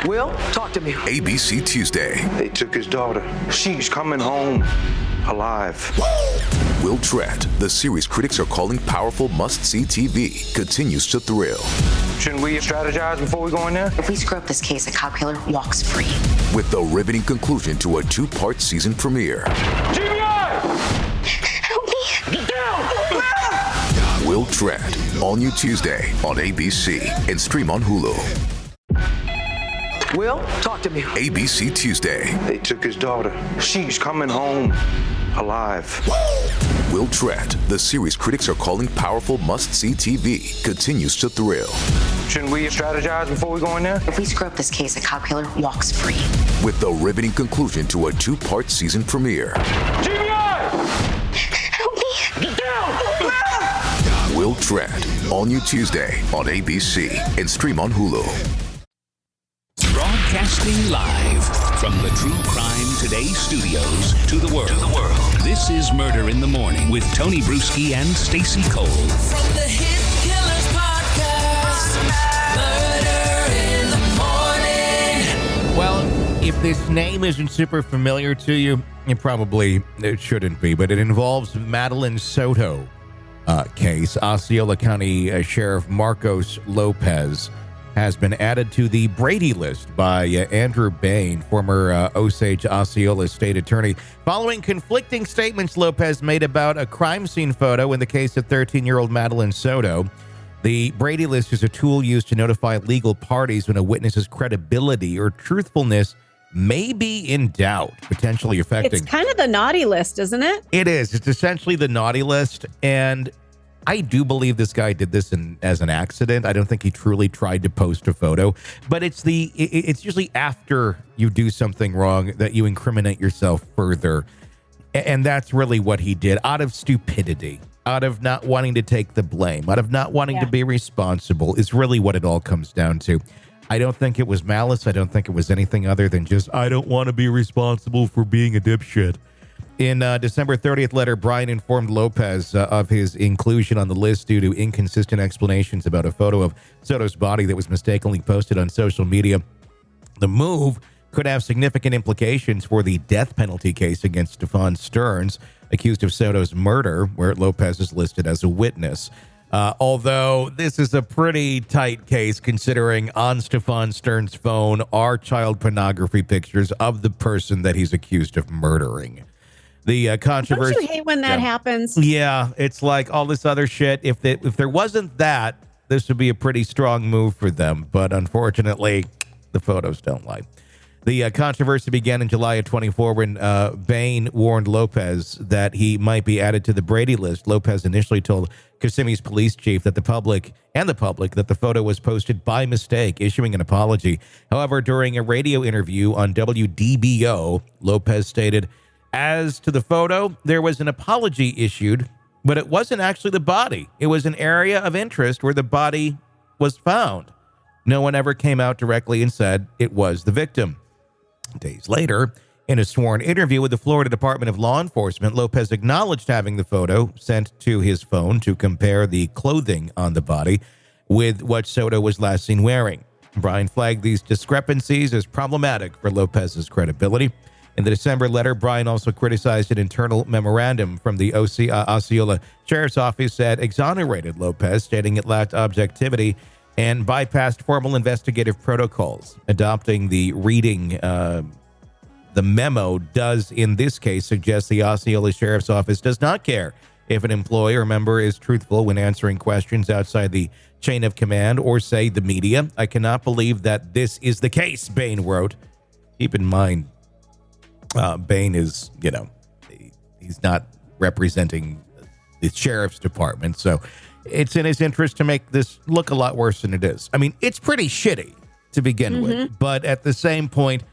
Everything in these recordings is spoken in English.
Will, talk to me. ABC Tuesday. They took his daughter. She's coming home alive. Will Trent, the series critics are calling powerful must-see TV, continues to thrill. Shouldn't we strategize before we go in there? If we screw up this case, a cop killer walks free. With the riveting conclusion to a 2-part season premiere. GBI! Help me! Get down! Will Trent, all new Tuesday on ABC and stream on Hulu. Will, talk to me. ABC Tuesday. They took his daughter. She's coming home alive. Will Trent, the series critics are calling powerful must-see TV, continues to thrill. Shouldn't we strategize before we go in there? If we screw up this case, a cop killer walks free. With the riveting conclusion to a 2-part season premiere. GBI! Help me! Get down! Will Trent, all new Tuesday on ABC and stream on Hulu. Broadcasting live from the True Crime Today studios to the world. This is Murder in the Morning with Tony Bruschi and Stacey Cole. From the Hit Killers Podcast, Murder in the Morning. Well, if this name isn't super familiar to you, it shouldn't be, but it involves Madeline Soto case. Osceola County Sheriff Marcos Lopez has been added to the Brady List by Andrew Bain, former Osage Osceola state attorney, following conflicting statements Lopez made about a crime scene photo in the case of 13-year-old Madeline Soto. The Brady List is a tool used to notify legal parties when a witness's credibility or truthfulness may be in doubt, potentially affecting. It's kind of the naughty list, isn't it? It is. It's essentially the naughty list, and I do believe this guy did this as an accident. I don't think he truly tried to post a photo, but it's usually after you do something wrong that you incriminate yourself further. And that's really what he did out of stupidity, out of not wanting to take the blame, out of not wanting to be responsible is really what it all comes down to. I don't think it was malice. I don't think it was anything other than just, I don't want to be responsible for being a dipshit. In December 30th letter, Brian informed Lopez of his inclusion on the list due to inconsistent explanations about a photo of Soto's body that was mistakenly posted on social media. The move could have significant implications for the death penalty case against Stephon Stearns, accused of Soto's murder, where Lopez is listed as a witness. Although this is a pretty tight case, considering on Stephon Stearns' phone are child pornography pictures of the person that he's accused of murdering. The controversy. Don't you hate when that happens? Yeah, it's like all this other shit. If there wasn't that, this would be a pretty strong move for them. But unfortunately, the photos don't lie. The controversy began in July of 24 when Bain warned Lopez that he might be added to the Brady List. Lopez initially told Kissimmee's police chief that the public that the photo was posted by mistake, issuing an apology. However, during a radio interview on WDBO, Lopez stated, as to the photo, there was an apology issued, but it wasn't actually the body. It was an area of interest where the body was found. No one ever came out directly and said it was the victim. Days later, in a sworn interview with the Florida Department of Law Enforcement, Lopez acknowledged having the photo sent to his phone to compare the clothing on the body with what Soto was last seen wearing. Brian flagged these discrepancies as problematic for Lopez's credibility. In the December letter, Brian also criticized an internal memorandum from the Osceola Sheriff's Office that exonerated Lopez, stating it lacked objectivity and bypassed formal investigative protocols. Adopting the reading, the memo does, in this case, suggest the Osceola Sheriff's Office does not care if an employee or member is truthful when answering questions outside the chain of command or, say, the media. I cannot believe that this is the case, Bain wrote. Keep in mind, Bain is, he's not representing the sheriff's department, so it's in his interest to make this look a lot worse than it is. I mean, it's pretty shitty to begin with, but at the same point,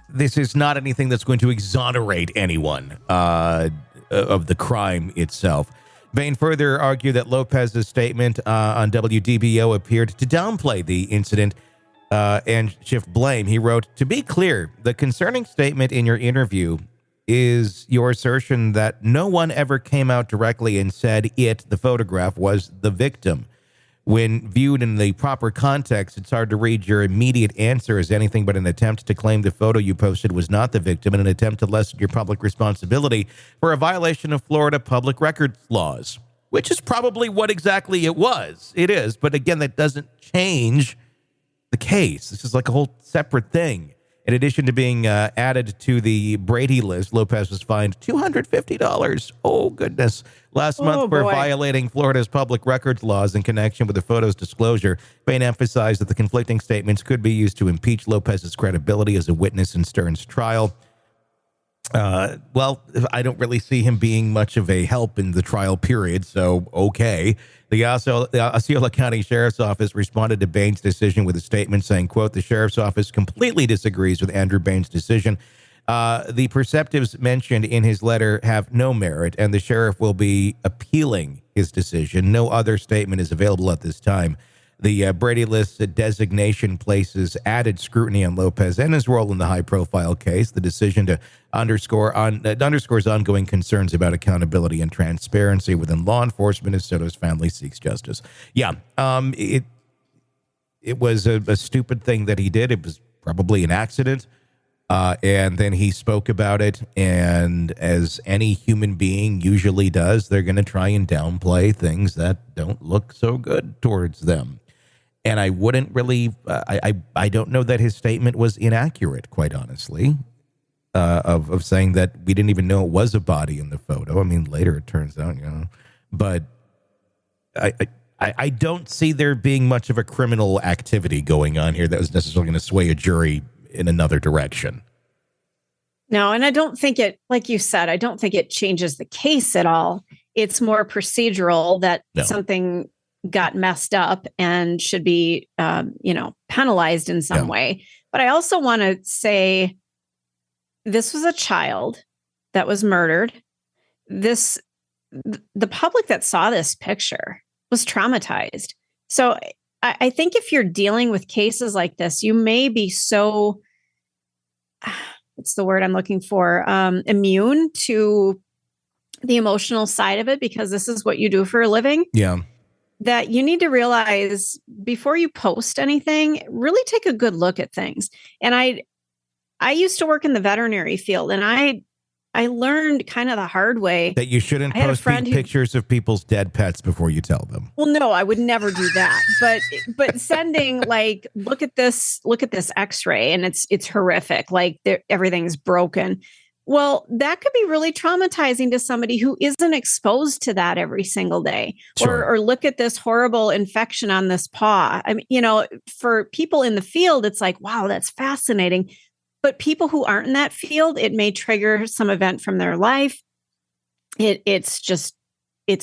this is not anything that's going to exonerate anyone of the crime itself. Bain further argued that Lopez's statement on WDBO appeared to downplay the incident and shift blame. He wrote, "To be clear, the concerning statement in your interview is your assertion that no one ever came out directly and said the photograph, was the victim. When viewed in the proper context, it's hard to read your immediate answer as anything but an attempt to claim the photo you posted was not the victim and an attempt to lessen your public responsibility for a violation of Florida public records laws, which is probably what exactly it was. It is. But again, that doesn't change the case. This is like a whole separate thing. In addition to being added to the Brady List, Lopez was fined $250. Oh, goodness. Last month for violating Florida's public records laws in connection with the photo's disclosure. Bain emphasized that the conflicting statements could be used to impeach Lopez's credibility as a witness in Stern's trial. Well, I don't really see him being much of a help in the trial period, so okay. The Osceola County Sheriff's Office responded to Bain's decision with a statement saying, quote, the Sheriff's Office completely disagrees with Andrew Bain's decision. The perceptives mentioned in his letter have no merit, and the sheriff will be appealing his decision. No other statement is available at this time. The Brady List designation places added scrutiny on Lopez and his role in the high-profile case. The decision to underscores ongoing concerns about accountability and transparency within law enforcement as Soto's family seeks justice. Yeah, it was a stupid thing that he did. It was probably an accident, and then he spoke about it, and as any human being usually does, they're going to try and downplay things that don't look so good towards them. And I wouldn't really, I don't know that his statement was inaccurate, quite honestly, of saying that we didn't even know it was a body in the photo. I mean, later it turns out, but I don't see there being much of a criminal activity going on here that was necessarily going to sway a jury in another direction. No, and I don't think it, like you said, I don't think it changes the case at all. It's more procedural that something got messed up and should be, penalized in some way. But I also want to say this was a child that was murdered. The public that saw this picture was traumatized. So I think if you're dealing with cases like this, you may be so, what's the word I'm looking for? Immune to the emotional side of it because this is what you do for a living. Yeah. That you need to realize before you post anything, really take a good look at things. And I used to work in the veterinary field, and I learned kind of the hard way that you shouldn't post pictures of people's dead pets before you tell them. Well, no, I would never do that. But sending like, look at this X-ray, and it's horrific. Like everything's broken. Well, that could be really traumatizing to somebody who isn't exposed to that every single day. Sure. Or look at this horrible infection on this paw. I mean, for people in the field, it's like, wow, that's fascinating. But people who aren't in that field, it may trigger some event from their life. It's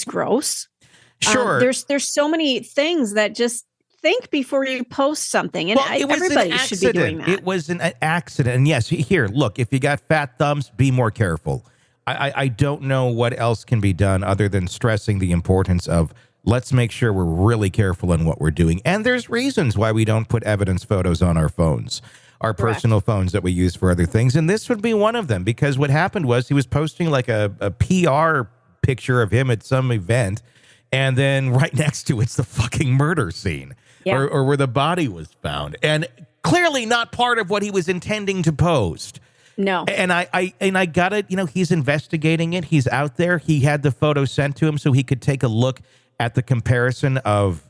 gross. Sure. There's so many things that just think before you post something. And everybody should be doing that. It was an accident. And yes, here, look, if you got fat thumbs, be more careful. I don't know what else can be done other than stressing the importance of let's make sure we're really careful in what we're doing. And there's reasons why we don't put evidence photos on our phones, our personal phones that we use for other things. And this would be one of them, because what happened was he was posting like a PR picture of him at some event. And then right next to it's the fucking murder scene. Yeah. Or where the body was found, and clearly not part of what he was intending to post. No. And I got it. He's investigating it. He's out there. He had the photo sent to him so he could take a look at the comparison of,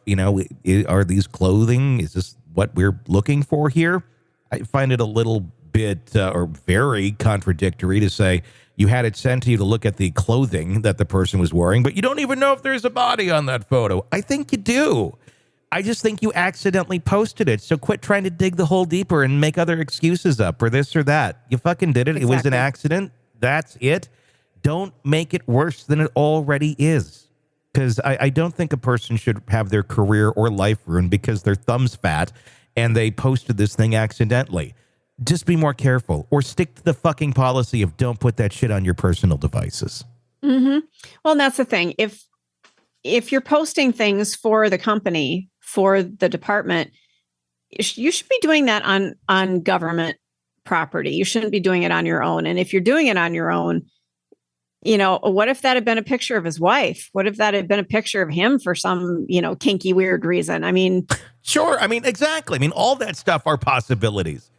are these clothing? Is this what we're looking for here? I find it a little bit or very contradictory to say you had it sent to you to look at the clothing that the person was wearing, but you don't even know if there's a body on that photo. I think you do. I just think you accidentally posted it. So quit trying to dig the hole deeper and make other excuses up or this or that. You fucking did it. Exactly. It was an accident. That's it. Don't make it worse than it already is. Because I don't think a person should have their career or life ruined because their thumb's fat and they posted this thing accidentally. Just be more careful or stick to the fucking policy of don't put that shit on your personal devices. Mm-hmm. Well, and that's the thing. If you're posting things for the company, for the department, you should be doing that on government property. You shouldn't be doing it on your own. And if you're doing it on your own, what if that had been a picture of his wife? What if that had been a picture of him for some, kinky, weird reason? I mean, sure. I mean, exactly. I mean, all that stuff are possibilities.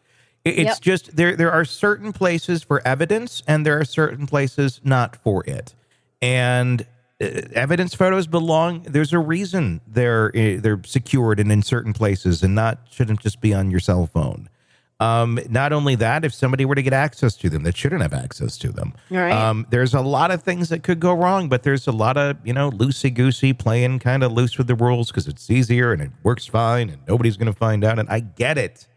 It's just there are certain places for evidence and there are certain places not for it. And evidence photos there's a reason they're secured and in certain places and shouldn't just be on your cell phone. Not only that, if somebody were to get access to them that shouldn't have access to them. Right. There's a lot of things that could go wrong, but there's a lot of, loosey-goosey playing kind of loose with the rules because it's easier and it works fine and nobody's going to find out. And I get it.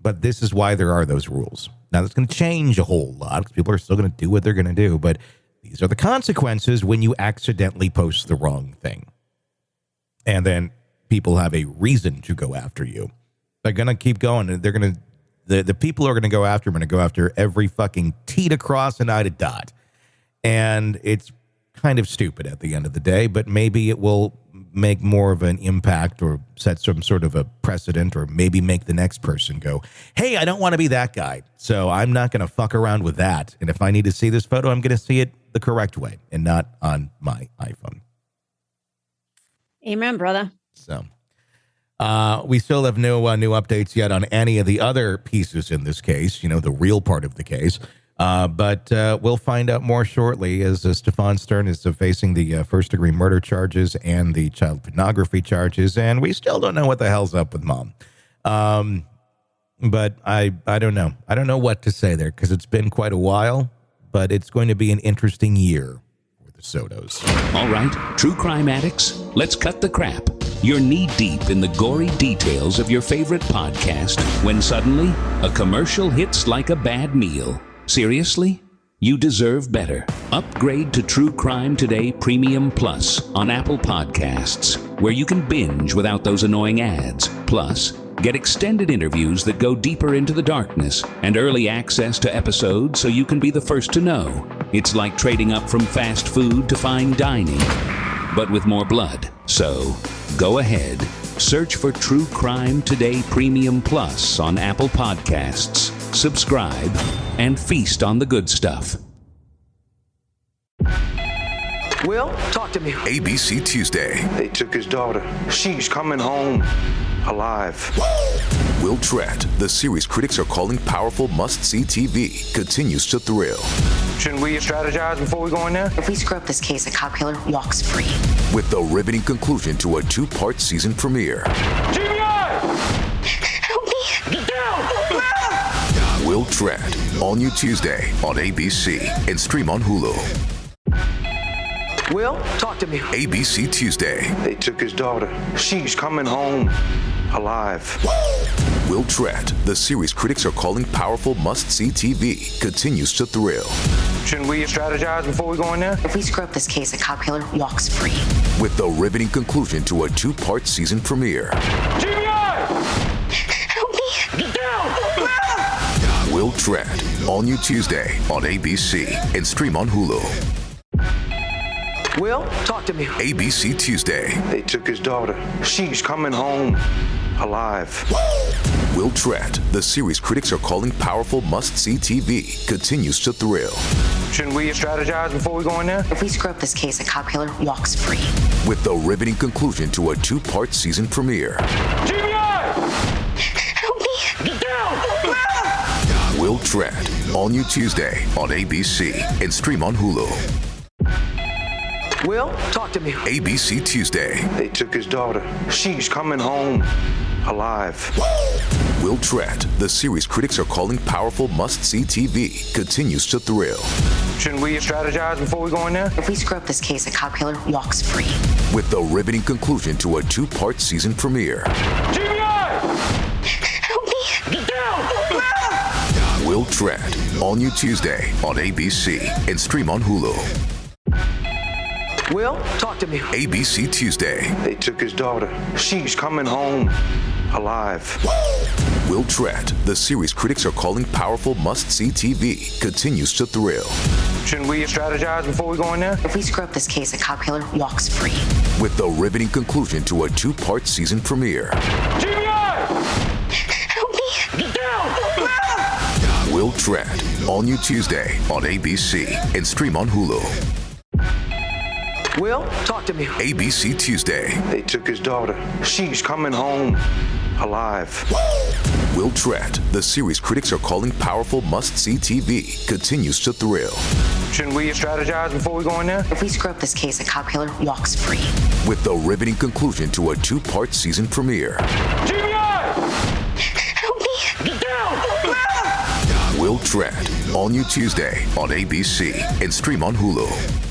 But this is why there are those rules. Now, that's going to change a whole lot because people are still going to do what they're going to do. But these are the consequences when you accidentally post the wrong thing. And then people have a reason to go after you. They're going to keep going. And they're going to, the people who are going to go after them are going to go after every fucking T to cross and I to dot. And it's kind of stupid at the end of the day, but maybe it will make more of an impact or set some sort of a precedent or maybe make the next person go, hey, I don't want to be that guy. So I'm not going to fuck around with that. And if I need to see this photo, I'm going to see it the correct way and not on my iPhone. Amen, brother. So we still have no new updates yet on any of the other pieces in this case, the real part of the case. But we'll find out more shortly as Stefan Stern is facing the first-degree murder charges and the child pornography charges, and we still don't know what the hell's up with Mom. But I don't know. I don't know what to say there because it's been quite a while, but it's going to be an interesting year for the Sotos. All right, true crime addicts, let's cut the crap. You're knee-deep in the gory details of your favorite podcast when suddenly a commercial hits like a bad meal. Seriously? You deserve better. Upgrade to True Crime Today Premium Plus on Apple Podcasts, where you can binge without those annoying ads. Plus, get extended interviews that go deeper into the darkness and early access to episodes so you can be the first to know. It's like trading up from fast food to fine dining, but with more blood. So, go ahead. Search for True Crime Today Premium Plus on Apple Podcasts. Subscribe and feast on the good stuff. Will, talk to me. ABC Tuesday. They took his daughter. She's coming home alive. Will Tratt, the series critics are calling powerful must-see TV, continues to thrill. Shouldn't we strategize before we go in there? If we screw up this case, a cop killer walks free. With the riveting conclusion to a 2-part season premiere. Help me! Get down! Will Tratt, all new Tuesday on ABC and stream on Hulu. Will, talk to me. ABC Tuesday. They took his daughter. She's coming home alive. Will Tratt, the series critics are calling powerful must-see TV, continues to thrill. Shouldn't we strategize before we go in there? If we screw up this case, a cop killer walks free. With the riveting conclusion to a 2-part season premiere. Help me! Get down! Will Tratt, all new Tuesday on ABC and stream on Hulu. Will, talk to me. ABC Tuesday. They took his daughter. She's coming home alive. Will Tratt, the series critics are calling powerful must-see TV, continues to thrill. Shouldn't we strategize before we go in there? If we screw up this case, a cop killer walks free. With the riveting conclusion to a 2-part season premiere. Help me! Get down! Will Tratt, all new Tuesday on ABC and stream on Hulu. Will, talk to me. ABC Tuesday. They took his daughter. She's coming home alive. Will Tratt, the series critics are calling powerful must-see TV, continues to thrill. Shouldn't we strategize before we go in there? If we screw up this case, a cop killer walks free. With the riveting conclusion to a 2-part season premiere. Help me! Get down! Will Tratt, all new Tuesday on ABC and stream on Hulu. Will, talk to me. ABC Tuesday. They took his daughter. She's coming home alive. Will Tratt, the series critics are calling powerful must-see TV, continues to thrill. Shouldn't we strategize before we go in there? If we screw up this case, a cop killer walks free. With the riveting conclusion to a 2-part season premiere. Help me! Get down! Will Tratt, all new Tuesday on ABC and stream on Hulu. Will, talk to me. ABC Tuesday. They took his daughter. She's coming home alive. Will Tratt, the series critics are calling powerful must-see TV, continues to thrill. Shouldn't we strategize before we go in there? If we screw up this case, a cop killer walks free. With the riveting conclusion to a 2-part season premiere. GBI! Help me. Get down! Will Tratt, all new Tuesday on ABC and stream on Hulu.